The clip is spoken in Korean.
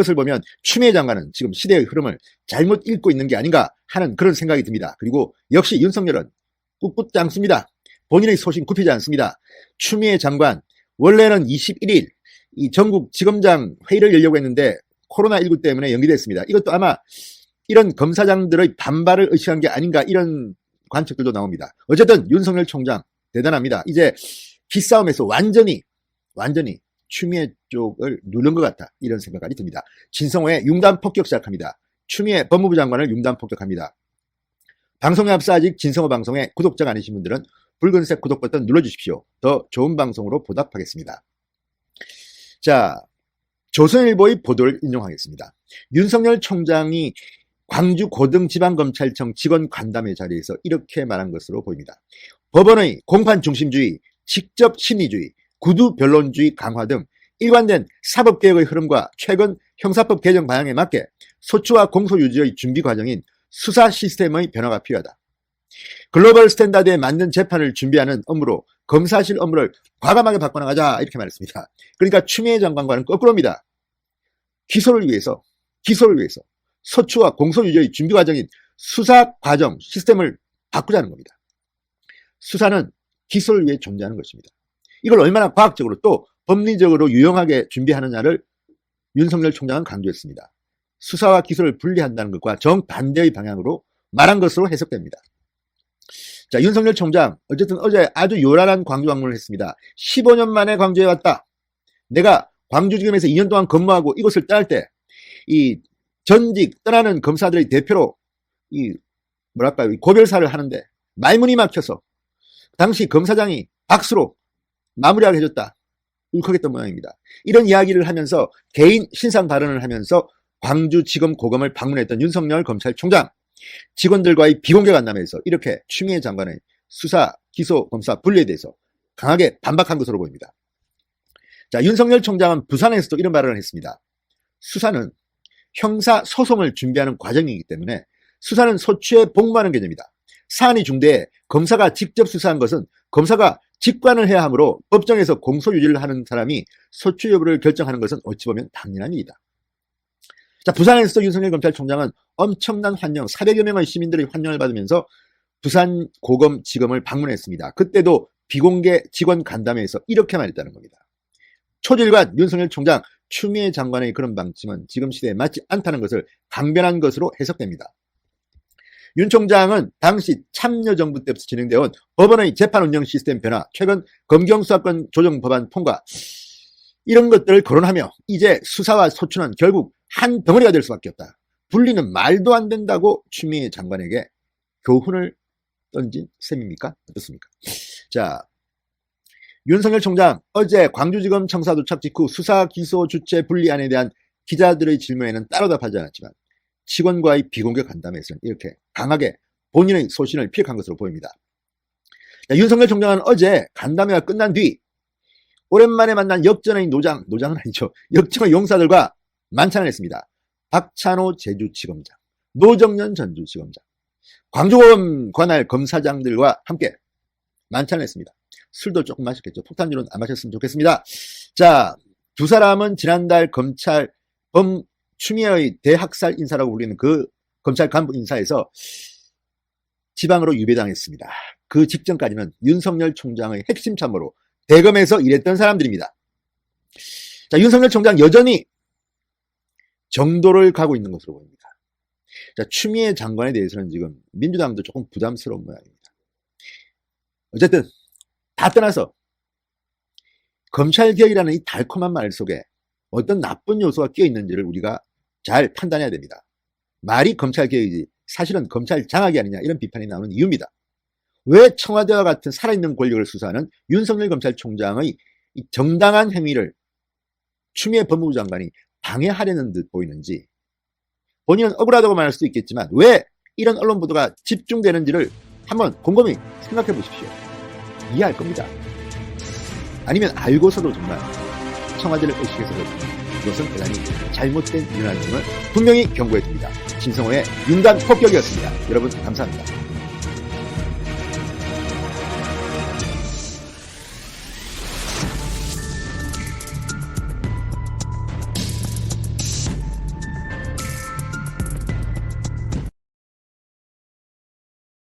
그것을 보면 추미애 장관은 지금 시대의 흐름을 잘못 읽고 있는 게 아닌가 하는 그런 생각이 듭니다. 그리고 역시 윤석열은 꿋꿋지 않습니다. 본인의 소신 굽히지 않습니다. 추미애 장관 원래는 21일 이 전국 지검장 회의를 열려고 했는데 코로나19 때문에 연기됐습니다. 이것도 아마 이런 검사장들의 반발을 의식한 게 아닌가 이런 관측들도 나옵니다. 어쨌든 윤석열 총장 대단합니다. 이제 기싸움에서 완전히 추미애 쪽을 누른 것 같다 이런 생각까지 듭니다. 진성호의 융단 폭격 시작합니다. 추미애 법무부 장관을 융단 폭격합니다. 방송에 앞서 아직 진성호 방송에 구독자가 아니신 분들은 붉은색 구독 버튼 눌러주십시오. 더 좋은 방송으로 보답하겠습니다. 자, 조선일보의 보도를 인용하겠습니다. 윤석열 총장이 광주 고등지방검찰청 직원 간담회 자리에서 이렇게 말한 것으로 보입니다. 법원의 공판 중심주의, 직접 심리주의, 구두 변론주의 강화 등 일관된 사법개혁의 흐름과 최근 형사법 개정 방향에 맞게 소추와 공소유지의 준비 과정인 수사 시스템의 변화가 필요하다. 글로벌 스탠다드에 맞는 재판을 준비하는 업무로 검사실 업무를 과감하게 바꿔나가자 이렇게 말했습니다. 그러니까 추미애 장관과는 거꾸로입니다. 기소를 위해서 소추와 공소유지의 준비 과정인 수사 과정 시스템을 바꾸자는 겁니다. 수사는 기소를 위해 존재하는 것입니다. 이걸 얼마나 과학적으로 또 법리적으로 유용하게 준비하느냐를 윤석열 총장은 강조했습니다. 수사와 기소를 분리한다는 것과 정반대의 방향으로 말한 것으로 해석됩니다. 자, 윤석열 총장 어쨌든 어제 아주 요란한 광주 방문을 했습니다. 15년 만에 광주에 왔다. 내가 광주지검에서 2년 동안 근무하고 이곳을 떠날 때 이 전직 떠나는 검사들의 대표로 이 고별사를 하는데 말문이 막혀서 당시 검사장이 박수로 마무리하게 해줬다. 울컥했던 모양입니다. 이런 이야기를 하면서 개인 신상 발언을 하면서 광주지검 고검을 방문했던 윤석열 검찰총장 직원들과의 비공개 간담회에서 이렇게 추미애 장관의 수사, 기소, 검사 분리에 대해서 강하게 반박한 것으로 보입니다. 자, 윤석열 총장은 부산에서도 이런 발언을 했습니다. 수사는 형사 소송을 준비하는 과정이기 때문에 수사는 소추에 복무하는 개념이다. 사안이 중대해 검사가 직접 수사한 것은 검사가 직관을 해야 하므로 법정에서 공소유지를 하는 사람이 소추 여부를 결정하는 것은 어찌 보면 당연한 일이다. 자, 부산에서도 윤석열 검찰총장은 엄청난 환영, 400여 명의 시민들의 환영을 받으면서 부산 고검 지검을 방문했습니다. 그때도 비공개 직원 간담회에서 이렇게 말했다는 겁니다. 초질관 윤석열 총장, 추미애 장관의 그런 방침은 지금 시대에 맞지 않다는 것을 강변한 것으로 해석됩니다. 윤 총장은 당시 참여정부 때부터 진행되어온 법원의 재판 운영 시스템 변화, 최근 검경수사권 조정 법안 통과 이런 것들을 거론하며 이제 수사와 소추는 결국 한 덩어리가 될 수밖에 없다. 분리는 말도 안 된다고 추미애 장관에게 교훈을 던진 셈입니까? 어떻습니까? 자, 윤석열 총장 어제 광주지검 청사 도착 직후 수사 기소 주체 분리안에 대한 기자들의 질문에는 따로 답하지 않았지만 직원과의 비공개 간담회에서는 이렇게 강하게 본인의 소신을 피력한 것으로 보입니다. 자, 윤석열 총장은 어제 간담회가 끝난 뒤 오랜만에 만난 역전의 역정의 용사들과 만찬을 했습니다. 박찬호 제주지검장, 노정연 전주지검장, 광주고검 관할 검사장들과 함께 만찬을 했습니다. 술도 조금 마셨겠죠. 폭탄주는 안 마셨으면 좋겠습니다. 자, 두 사람은 지난달 검찰 추미애의 대학살 인사라고 불리는 그 검찰 간부 인사에서 지방으로 유배당했습니다. 그 직전까지는 윤석열 총장의 핵심 참모로 대검에서 일했던 사람들입니다. 자, 윤석열 총장 여전히 정도를 가고 있는 것으로 보입니다. 자, 추미애 장관에 대해서는 지금 민주당도 조금 부담스러운 모양입니다. 어쨌든 다 떠나서 검찰개혁이라는 이 달콤한 말 속에 어떤 나쁜 요소가 끼어 있는지를 우리가 잘 판단해야 됩니다. 말이 검찰개혁이지 사실은 검찰 장악이 아니냐 이런 비판이 나오는 이유입니다. 왜 청와대와 같은 살아있는 권력을 수사하는 윤석열 검찰총장의 이 정당한 행위를 추미애 법무부 장관이 방해하려는 듯 보이는지, 본인은 억울하다고 말할 수도 있겠지만 왜 이런 언론 보도가 집중되는지를 한번 곰곰이 생각해 보십시오. 이해할 겁니다. 아니면 알고서도 정말 청와대를 의식해서 그것은 대단히 잘못된 일이라는 점을 분명히 경고해 줍니다. 진성호의 융단 폭격이었습니다. 여러분 감사합니다.